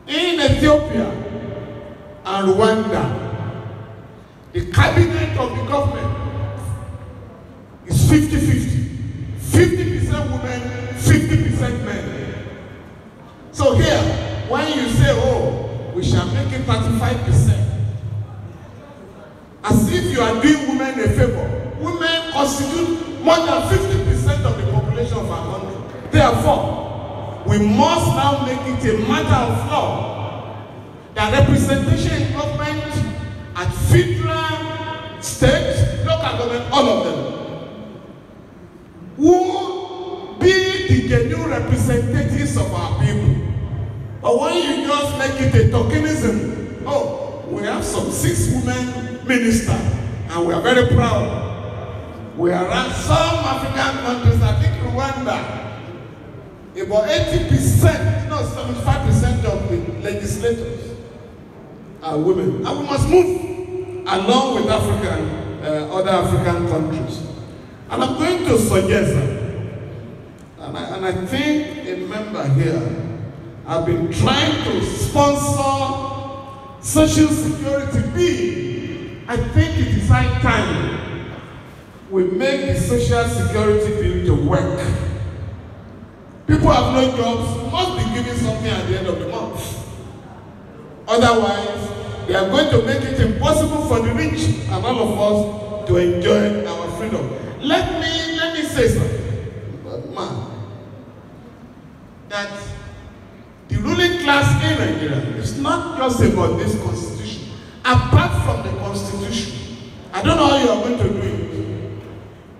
In Ethiopia and Rwanda, the cabinet of the government is 50-50. 50% women, 50% men. So here, when you say, oh, we shall make it 35%, as if you are doing women a favor. Women constitute more than 50% of the population of our country. Therefore, we must now make it a matter of law that representation in government at federal, state, local government, all of them, will be the genuine representatives of our people. But when you just make it a tokenism, oh, we have some 6 women ministers, and we are very proud. We are around some African countries, I think Rwanda, about 80%, no, 75% of the legislators are women. And we must move along with other African countries. And I'm going to suggest that, and I think a member here, I've been trying to sponsor social security bill. I think it is high time we make the social security bill to work. People have no jobs, must be given something at the end of the month. Otherwise, they are going to make it impossible for the rich and all of us to enjoy our freedom. Let me say something, man, that the ruling class in Nigeria is not just about this constitution. Apart from the constitution, I don't know how you are going to do it.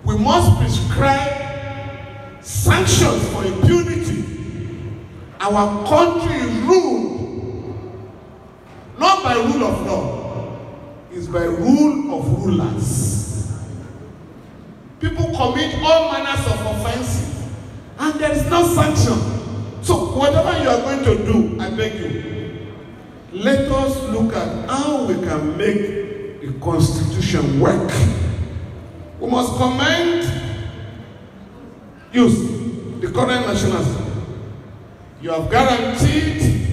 We must prescribe sanctions for impunity. Our country is ruled not by rule of law, it's by rule of rulers. People commit all manners of offenses, and there is no sanction. So whatever you are going to do, I beg you, let us look at how we can make the constitution work. We must commend you, the current National Assembly. You have guaranteed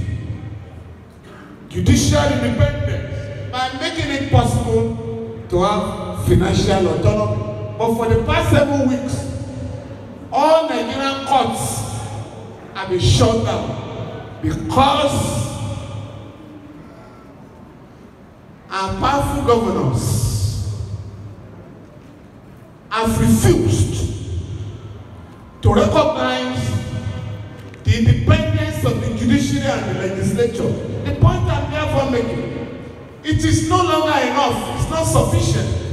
judicial independence by making it possible to have financial autonomy. But for the past 7 weeks, all Nigerian courts have been shut down because our powerful governors have refused to recognize the independence of the judiciary and the legislature. The point I'm therefore making, it is no longer enough, it's not sufficient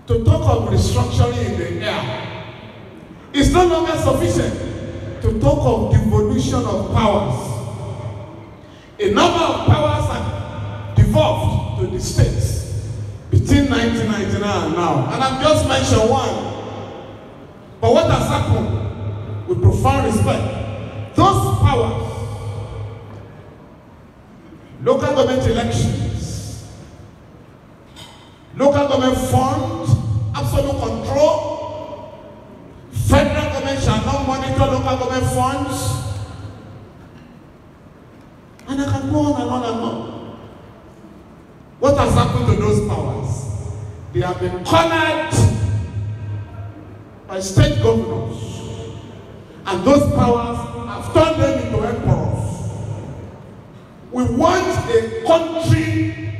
to talk of restructuring in the air. It's no longer sufficient to talk of devolution of powers. A number of powers are devolved to the states between 1999 and now. And I've just mentioned one. But what has happened, with profound respect, those powers, local government elections, local government funds, absolute control, federal government shall not monitor local government funds, and I can go on and on and on. What has happened to those powers? They have been cornered by state governors, and those powers have turned them into emperors. We want a country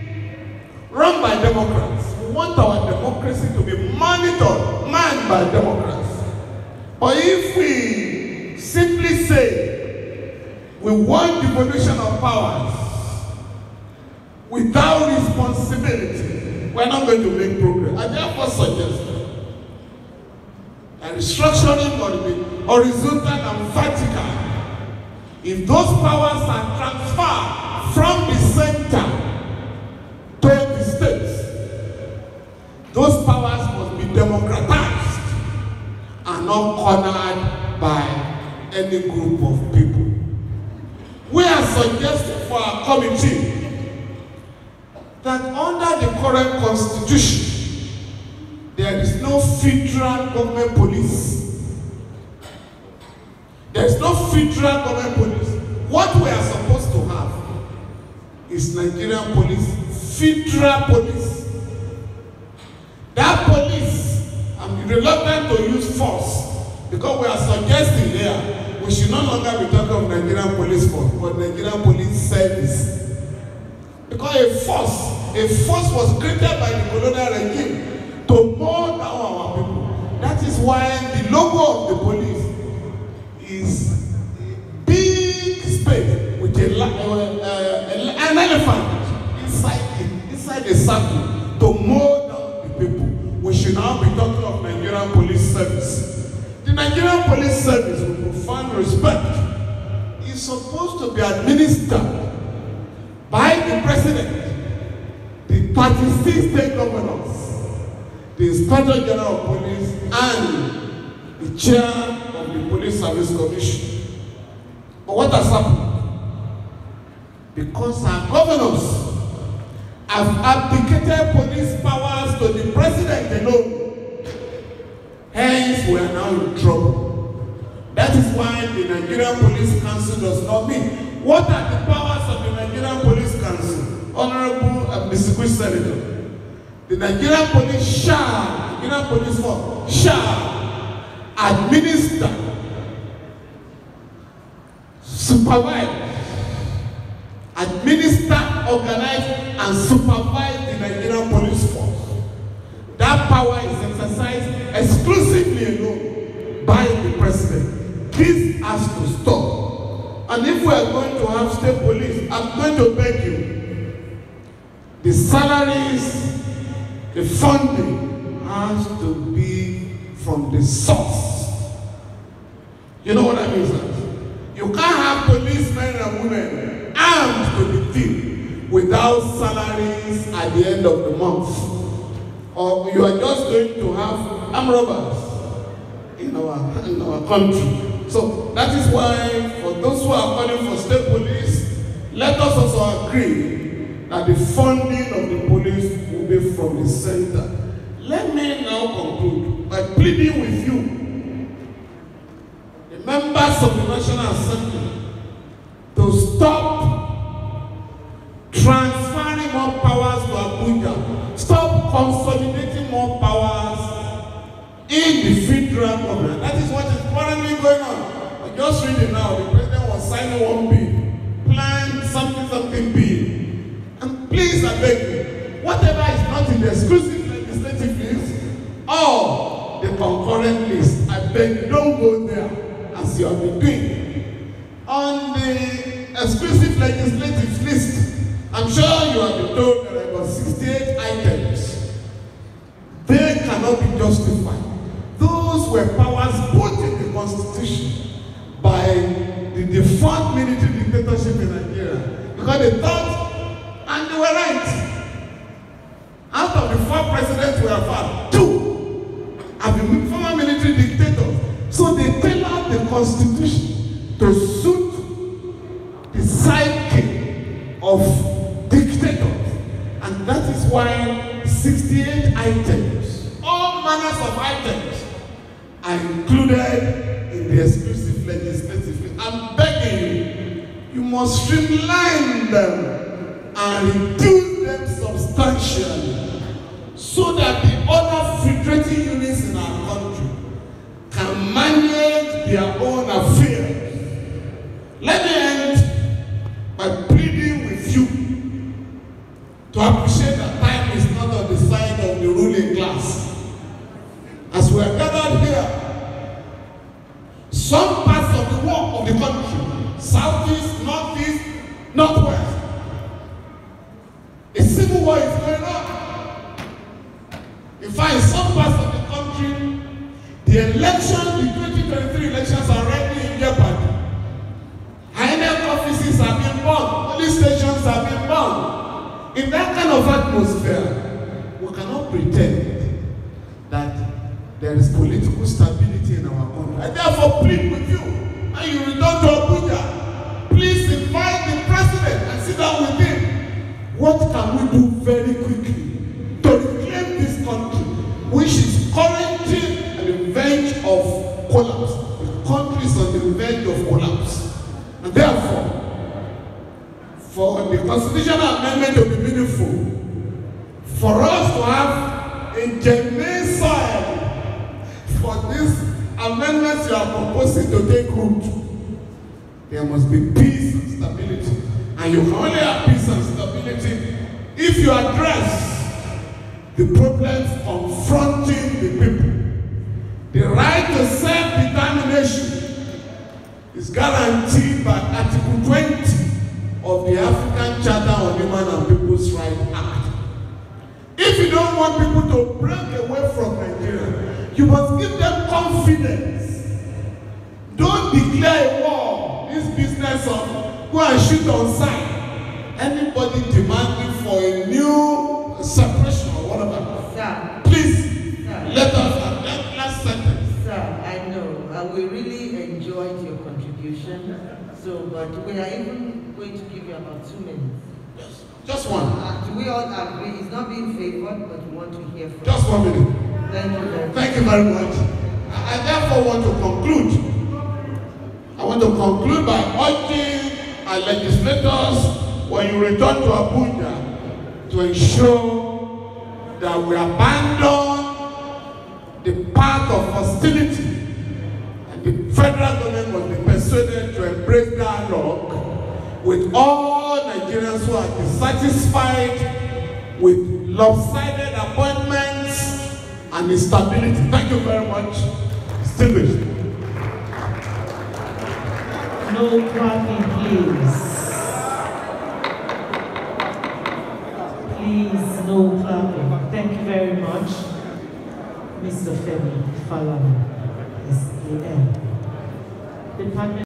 run by Democrats. We want our democracy to be monitored, manned by Democrats. But if we simply say we want devolution of powers without responsibility, we're not going to make progress. I therefore suggest that restructuring must be horizontal and vertical. If those powers are transferred from the center to the states, those powers must be democratized and not cornered by any group of people. We are suggesting for our committee that under the current constitution, there is no federal government police. There is no federal government police. What we are supposed is Nigerian police, federal police. That police, I'm reluctant to use force because we are suggesting here we should no longer be talking of Nigerian police force, but Nigerian police service. Because a force was created by the colonial regime to mold down our people. That is why the logo of the police is a big spade with an elephant inside a circle to mold down the people. We should now be talking of Nigerian police service. The Nigerian police service, with profound respect, is supposed to be administered by the president, the 36 state governors, the inspector general of police, and the chair of the police service commission. But what has happened? Because our governors have abdicated police powers to the president alone. Hence, we are now in trouble. That is why the Nigerian Police Council does not meet. What are the powers of the Nigerian Police Council? Honorable and distinguished Senator, the Nigerian Police Nigerian Police Force shall administer, supervise, organize, and supervise the Nigerian Police Force. That power is exercised exclusively alone by the president. This has to stop. And if we are going to have state police, I'm going to beg you, the salaries, the funding has to be from the source. You know what I mean, sir? You can't have policemen and women armed to the teeth without salaries at the end of the month. Or you are just going to have armed robbers in our country. So that is why, for those who are calling for state police, let us also agree that the funding of the police will be from the center. Let me now conclude by pleading with you, the members of the National Assembly, to stop transferring more powers to Abuja, stop consolidating more powers in the federal government. That is what is currently going on. I just read it now. The president was signing one bill, plan something bill. And please, I beg you, whatever is not in the exclusive legislative list or the concurrent list, I beg you, don't go there as you have been doing. On the exclusive legislative list, I'm sure you have been told that about 68 items. They cannot be justified. Those were powers put in the Constitution by the defunct military dictatorship in Nigeria. Because they thought, and they were right. Out of the 4 presidents we have had, 2 have been former military dictators. So they tailored the Constitution to suit the psyche of dictators. And that is why 68 items, all manners of items, are included in the exclusive legislative list. I'm begging you must streamline them and reduce them substantially so that the other federating units in our country can manage their own affairs. Let me end by pleading with you to appreciate that time is not on the side of the ruling class. As we are gathered here, some parts of the work of the country, southeast, northeast, northwest, a civil war is going on. In fact, in some parts of the country, the 2023 elections are already in jeopardy. INEC offices have been burned, police stations have been burned. In that kind of atmosphere, we cannot pretend that there is political stability in our country. I therefore plead with you, and you return to Abuja, please invite the president and sit down with him. What can we do very quickly to reclaim this country, which is currently on the verge of collapse? The country is on the verge of collapse. And therefore, for the constitutional amendment to be meaningful, for us to have a genuine soil for these amendments you are proposing to take root, there must be peace and stability. And you can only have peace and stability if you address the problems confronting the people. The right to self-determination is guaranteed by Article 20 of the African Charter on Human and People's Rights Act. If you don't want people to break away from Nigeria, you must give them confidence. Don't declare a war. This business of go and shoot on sight. Anybody demanding for a new separation or whatever, sir, please, sir, let us have that last sentence. Sir, I know. We really enjoyed your contribution. So, but we are even going to give you about 2 minutes. Yes. Just one. We all agree it's not being favored, but we want to hear from you. Just 1 minute. Thank you very much. Thank you very much. I therefore want to conclude. I want to conclude by urging our legislators, when you return to Abuja, to ensure that we abandon the path of hostility, and the federal government must be persuaded to embrace dialogue with all Nigerians who are dissatisfied with lopsided appointments and instability. Thank you very much. Distinguished. No clapping, please. Please, no clapping. Thank you very much, Mr. Femi Falana, SAN. Department